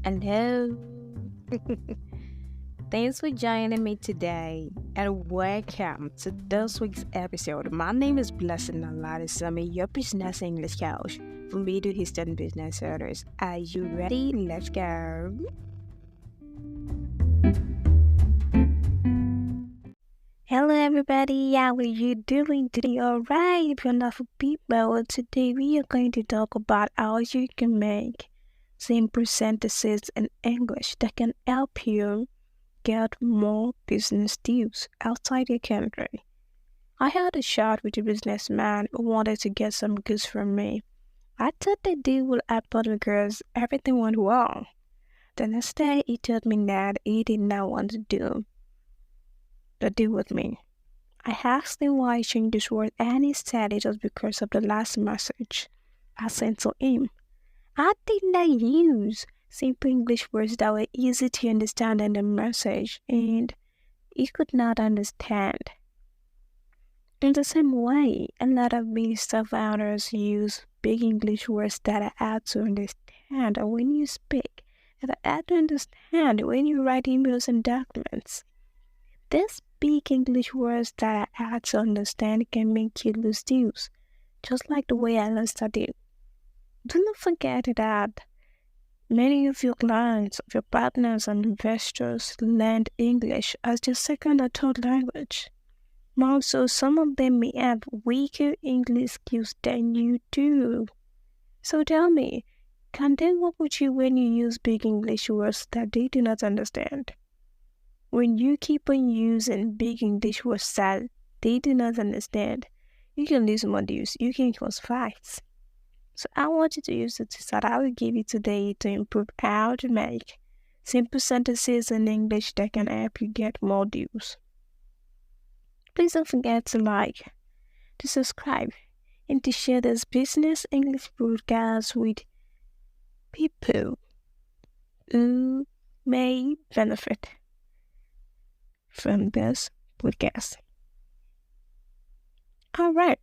Hello. Thanks for joining me today and welcome to this week's episode. My name is Blessing Alarisami, your business English coach for Middle Eastern business owners. Are you ready? Let's go. Hello, everybody. How are you doing today? All right, wonderful people. Today we are going to talk about how you can make simple sentences in English that can help you get more business deals outside your country. I had a chat with a businessman who wanted to get some goods from me. I thought the deal would happen because everything went well. The next day, he told me that he did not want to do the deal with me. I asked him why he changed his word, and he said it was because of the last message I sent to him. I did not use simple English words that were easy to understand in the message, and he could not understand. In the same way, a lot of business owners use big English words that are hard to understand when you speak, and are hard to understand when you write emails and documents. These big English words that are hard to understand can make you lose deals, just like the way I lost a deal. Do not forget that many of your clients, of your partners and investors learned English as their second or third language. Also, some of them may have weaker English skills than you do. So tell me, can they work with you when you use big English words that they do not understand? When you keep on using big English words that they do not understand, you can lose more deals, you can cause fights. So I want you to use the tips that I will give you today to improve how to make simple sentences in English that can help you get more deals. Please don't forget to like, to subscribe, and to share this business English broadcast with people who may benefit from this podcast. All right.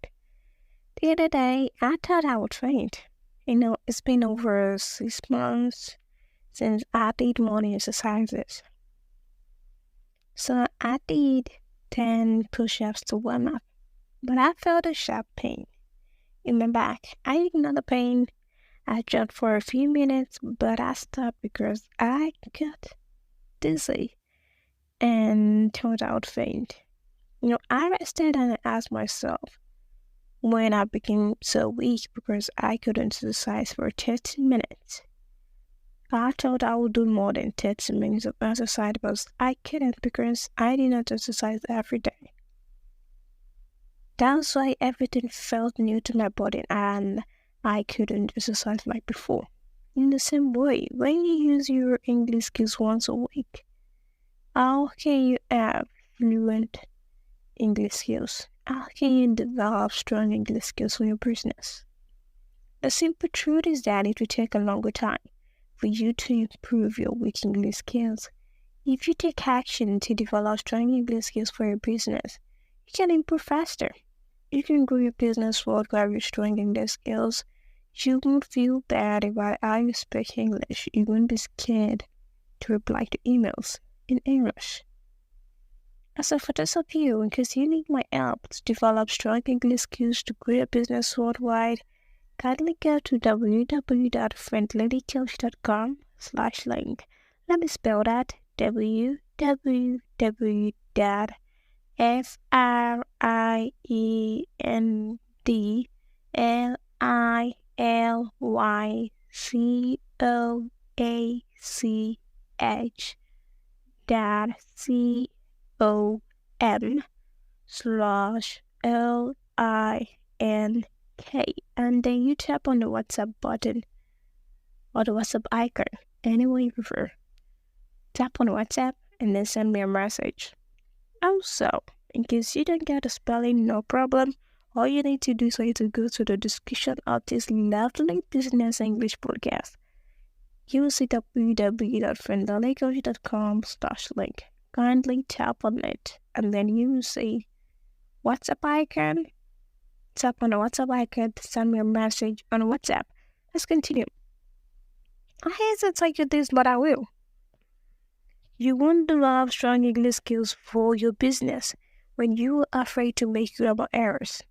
The other day, I thought I would faint. It's been over 6 months since I did morning exercises. So I did 10 push-ups to warm up, but I felt a sharp pain in my back. I ignored the pain. I jumped for a few minutes, but I stopped because I got dizzy and thought I would faint. I rested and I asked myself when I became so weak because I couldn't exercise for 30 minutes. I thought I would do more than 30 minutes of exercise, but I couldn't because I did not exercise every day. That's why everything felt new to my body and I couldn't exercise like before. In the same way, when you use your English skills once a week, how can you have fluent English skills? How can you develop strong English skills for your business? The simple truth is that it will take a longer time for you to improve your weak English skills. If you take action to develop strong English skills for your business, you can improve faster. You can grow your business worldwide with strong English skills. You won't feel bad about how you speak English. You won't be scared to reply to emails in English. So for those of you, in case you need my help to develop strong English skills to grow your business worldwide, kindly go to www.friendladycoach.com/link. Let me spell that: www.friendladycoach.com/LINK, and then you tap on the WhatsApp button or the WhatsApp icon, any way you prefer. Tap on WhatsApp and then send me a message. Also, in case you don't get the spelling, no problem. All you need to do is to go to the description of this lovely business English podcast. You will see www.friendladycoach.com/link. Kindly tap on it, and then you will see WhatsApp icon. Tap on the WhatsApp icon to send me a message on WhatsApp. Let's continue. I hate to tell you this, but I will. You won't develop strong English skills for your business when you are afraid to make grammar errors.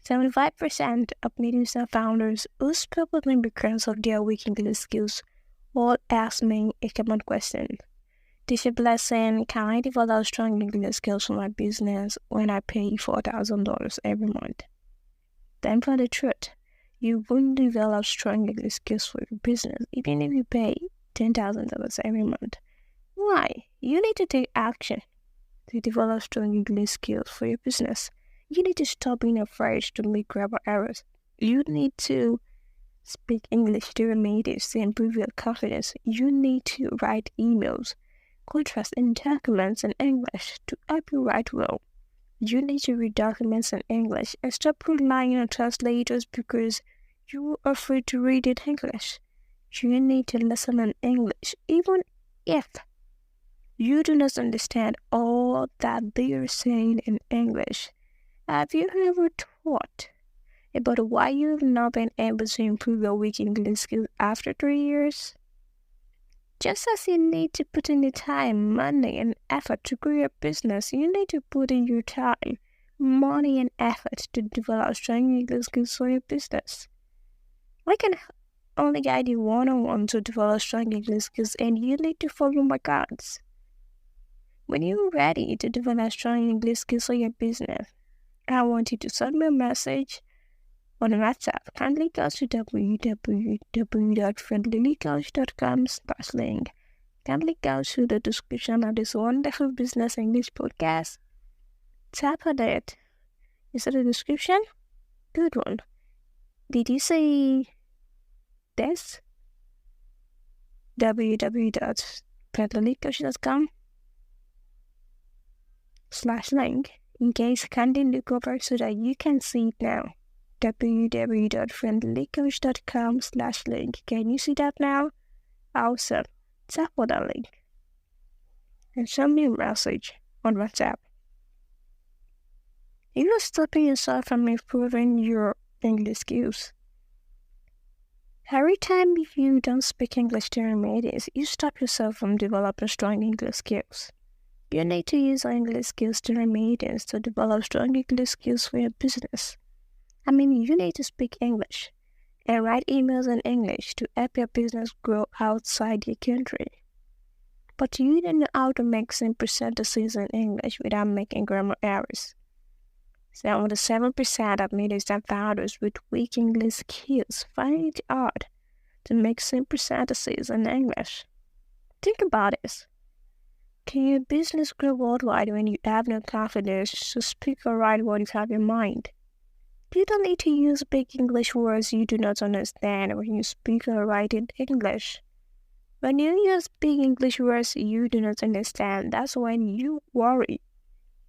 75% of meetings and founders who probably because of their weak English skills all ask me a common question. Teacher Blessing, can I develop strong English skills for my business when I pay $4,000 every month? Then for the truth, you won't develop strong English skills for your business even if you pay $10,000 every month. Why? You need to take action to develop strong English skills for your business. You need to stop being afraid to make grammar errors. You need to speak English during meetings to improve your confidence. You need to write emails, contracts, and documents in English to help you write well. You need to read documents in English and stop relying on translators because you are afraid to read in English. You need to listen in English even if you do not understand all that they are saying in English. Have you ever thought about why you have not been able to improve your weak English skills after 3 years? Just as you need to put in the time, money, and effort to grow your business, you need to put in your time, money, and effort to develop strong English skills for your business. I can only guide you one-on-one to develop strong English skills, and you need to follow my guides. When you're ready to develop strong English skills for your business, I want you to send me a message on WhatsApp. Kindly go to www.friendlilycoach.com/link. Kindly go to the description of this wonderful business English podcast. Tap on it. Is it a description? Good one. Did you say this? www.friendlilycoach.com/link. In case, kindly look over so that you can see it now. www.friendlycoach.com/link. Can you see that now? Awesome. Tap on that link and send me a message on WhatsApp. You are stopping yourself from improving your English skills. Every time you don't speak English during meetings, you stop yourself from developing strong English skills. You need to use English skills during meetings to develop strong English skills for your business. You need to speak English and write emails in English to help your business grow outside your country. But you don't know how to make simple sentences in English without making grammar errors. 77% of meetings and founders with weak English skills find it hard to make simple sentences in English. Think about this. Can your business grow worldwide when you have no confidence to speak or write what you have in mind? You don't need to use big English words you do not understand when you speak or write in English. When you use big English words you do not understand, that's when you worry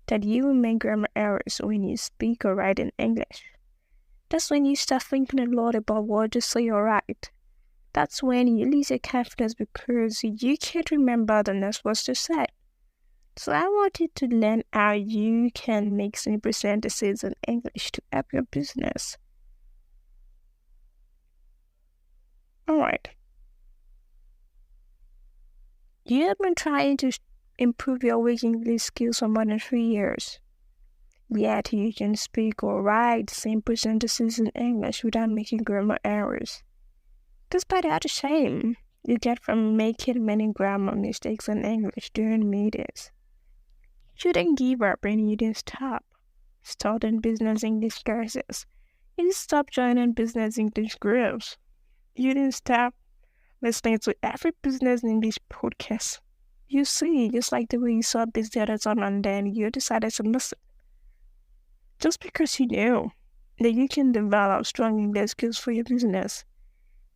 that you will make grammar errors when you speak or write in English. That's when you start thinking a lot about what to say or write. That's when you lose your confidence because you can't remember the next words to say. So I want you to learn how you can make simple sentences in English to help your business. Alright. You have been trying to improve your weak English skills for more than 3 years. Yet you can speak or write simple sentences in English without making grammar errors. Despite all the shame you get from making many grammar mistakes in English during meetings. You didn't give up and you didn't stop starting business English courses. You didn't stop joining business English groups. You didn't stop listening to every business English podcast. You see, just like the way you saw this the other time and then you decided to listen. Just because you knew that you can develop strong English skills for your business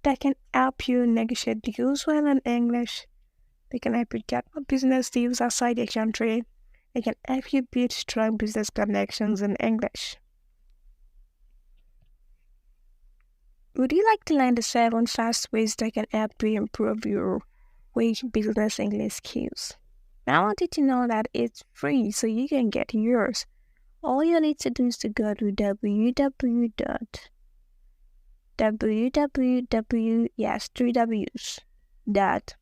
that can help you negotiate deals well in English. They can help you get more business deals outside your country. They can help you build strong business connections in English. Would you like to learn the 7 fast ways that can help you improve your weak business English skills? I want you to know that it's free, so you can get yours. All you need to do is to go to www, yes, 3Ws, dot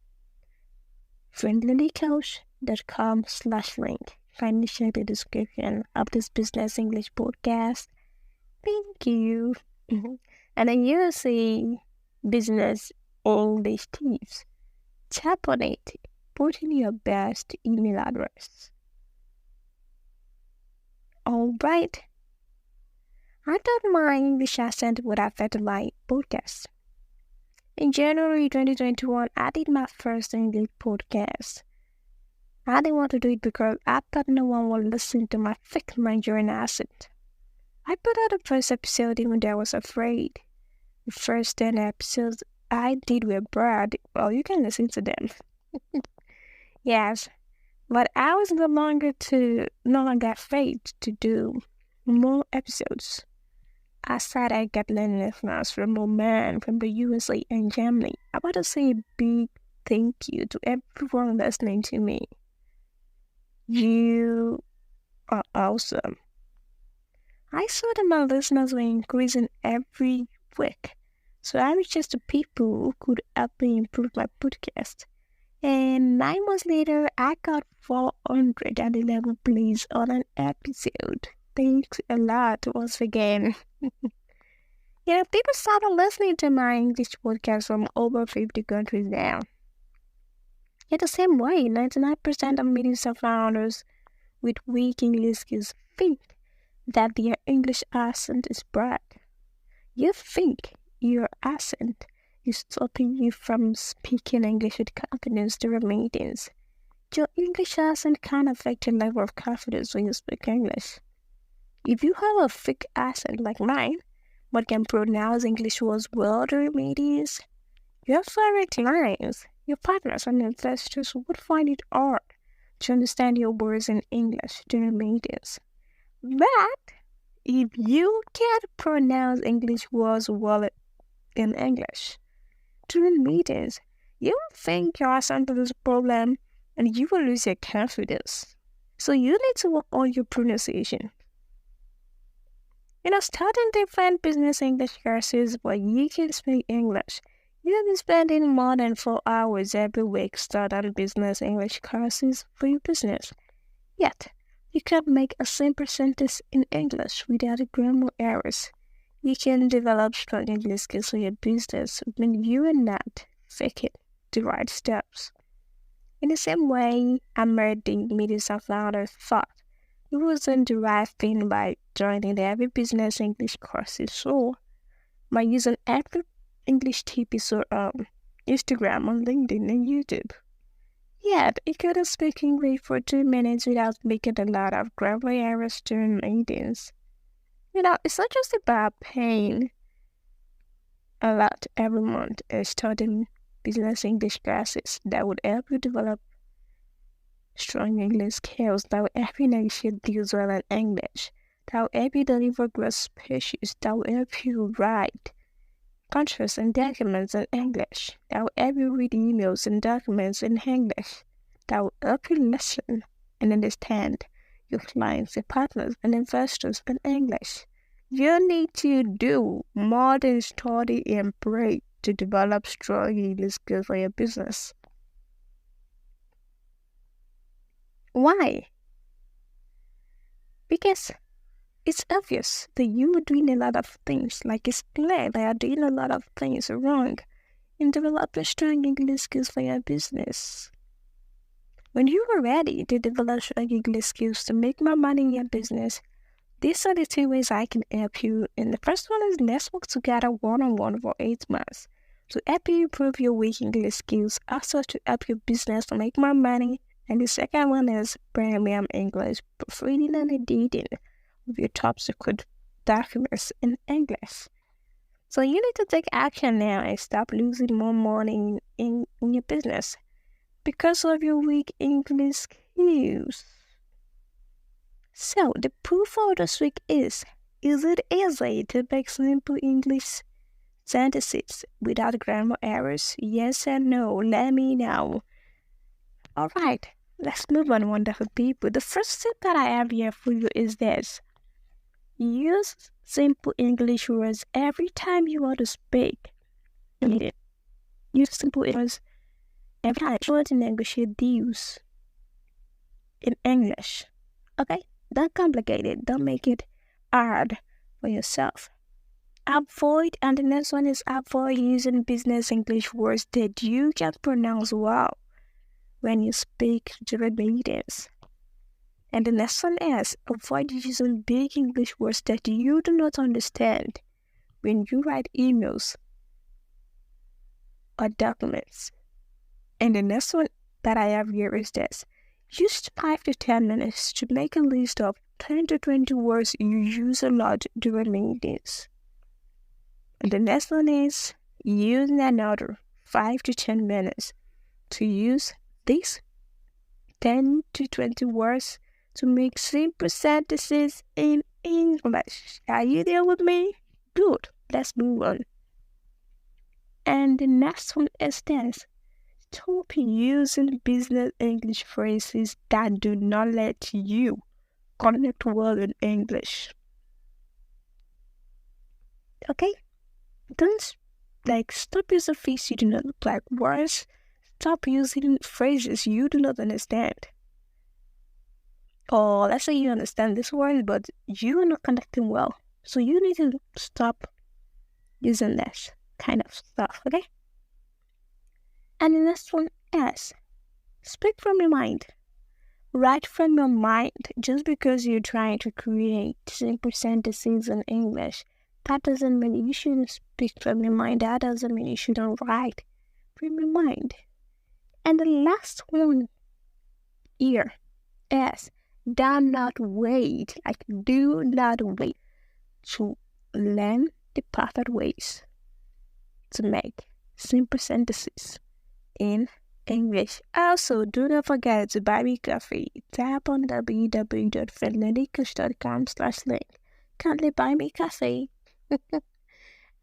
friendlycoach.com/link. Kindly check the description of this Business English podcast. Thank you. And then you see Business English tips. Tap on it. Put in your best email address. Alright. I thought my English accent would affect my podcast. In January 2021, I did my first English podcast. I didn't want to do it because I thought no one would listen to my thick Nigerian accent. I put out the first episode even though I was afraid. The first 10 episodes I did were bad. Well, you can listen to them. Yes, but I was no longer afraid to do more episodes. I said I got learning listeners from Oman, from the USA and Germany. I want to say a big thank you to everyone listening to me. You are awesome. I saw that my listeners were increasing every week, so I reached out to people who could help me improve my podcast. And 9 months later, I got 411 plays on an episode. Thanks a lot once again. People started listening to my English podcast from over 50 countries now. In the same way, 99% of medium founders with weak English skills think that their English accent is bad. You think your accent is stopping you from speaking English with confidence during meetings. Your English accent can affect your level of confidence when you speak English. If you have a thick accent like mine, but can pronounce English words well during meetings, your foreign clients, your partners and investors would find it hard to understand your words in English during meetings. But if you can't pronounce English words well in English during meetings, you will think your accent is a problem and you will lose your confidence. So you need to work on your pronunciation. Starting different business English courses where you can speak English. You'll be spending more than 4 hours every week studying business English courses for your business. Yet, you can make a simple sentence in English without grammar errors. You can develop strong English skills for your business when you are not faking the right steps. In the same way, American media founders thought it wasn't the right thing by joining every business English courses, so by using every English episode on Instagram, on LinkedIn, and YouTube. Yet, you couldn't speak English for 2 minutes without making a lot of grammar errors during meetings. It's not just about paying a lot every month and studying business English classes that would help you develop strong English skills, that will help you negotiate deals well in English, that will help you deliver great speeches, that will help you write contracts and documents in English, that will help you read emails and documents in English, that will help you listen and understand your clients, your partners, and investors in English. You need to do more than study and pray to develop strong English skills for your business. Why? Because it's obvious that you are doing a lot of things, like it's clear that you're doing a lot of things wrong in developing strong English skills for your business. When you are ready to develop strong English skills to make more money in your business, these are the 2 ways I can help you. And the first one is let's work together one-on-one for 8 months to help you improve your weak English skills, also to help your business to make more money. And the second one is premium English, reading and editing of your top secret documents in English. So you need to take action now and stop losing more money in your business because of your weak English skills. So the proof of this week is it easy to make simple English sentences without grammar errors? Yes and no, let me know. Alright, let's move on, wonderful people. The first tip that I have here for you is this. Use simple English words every time you want to speak. Use simple words every time you want to negotiate deals in English. Okay? Don't complicate it. Don't make it hard for yourself. And the next one is avoid using business English words that you can pronounce well when you speak during meetings. And the next one is avoid using big English words that you do not understand when you write emails or documents. And the next one that I have here is this. Use 5 to 10 minutes to make a list of 10 to 20 words you use a lot during meetings. And the next one is using another 5 to 10 minutes to use these 10 to 20 words to make simple sentences in English. Are you there with me? Good. Let's move on. And the next one is this. Stop using business English phrases that do not let you connect well in English. Okay? Don't stop using phrases you do not like words. Stop using phrases you do not understand. Or let's say you understand this word, but you are not connecting well. So you need to stop using this kind of stuff, okay? And the next one is speak from your mind. Write from your mind. Just because you're trying to create simple sentences in English, that doesn't mean you shouldn't speak from your mind. That doesn't mean you shouldn't write from your mind. And the last one here is do not wait to learn the perfect ways to make simple sentences in English. Also, do not forget to buy me coffee. Tap on www.friendlilycoach.com/link. Kindly buy me coffee.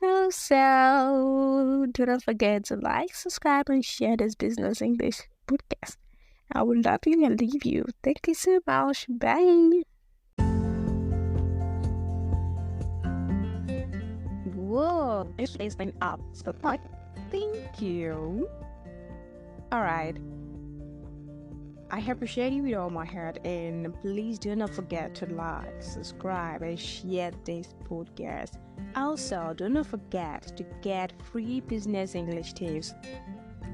Also, do not forget to like, subscribe, and share this Business English podcast. I will love you and leave you. Thank you so much. Bye. Whoa, it's listening up. So, thank you. All right. I appreciate you with all my heart, and please do not forget to like, subscribe, and share this podcast. Also, do not forget to get free business English tips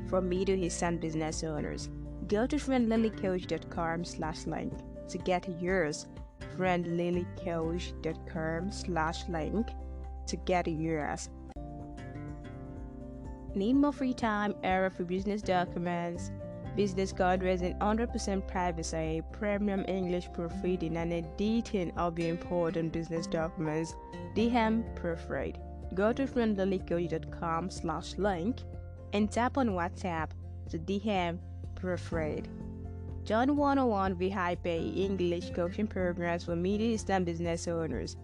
from me to his son business owners. Go to friendlilycoach.com/link to get yours. friendlilycoach.com/link to get yours. Need more free time, era for business documents, business guidelines, and 100% privacy, premium English proofreading, and editing of your important business documents? DM Proofread. Go to friendlilycoach.com/link and tap on WhatsApp to DM Proofread. Join 101 VIP English coaching programs for Middle business owners.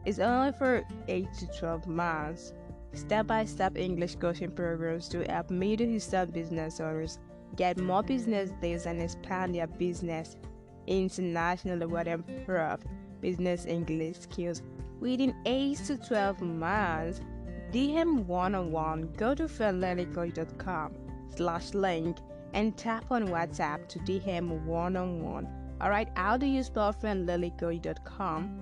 It's only for 8 to 12 months. Step-by-step English coaching programs to help Middle business owners get more business deals and expand their business internationally with improved business English skills within 8 to 12 months. DM 101. Go to friendlilycoach.com/link and tap on WhatsApp to DM 101. Alright, how do you spell friendlilycoach.com?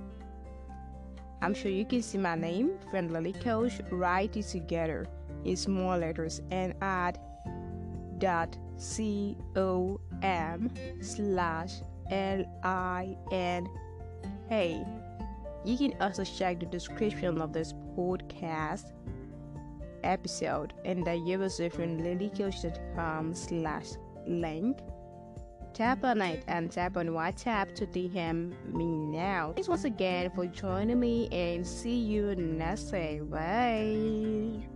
I'm sure you can see my name, Friend Lily Coach. Write it together in small letters and add .com/LIN. Hey, you can also check the description of this podcast episode and the user friendlilycoach.com/link. Tap on it and tap on WhatsApp to DM me now. Thanks once again for joining me and see you next time. Bye.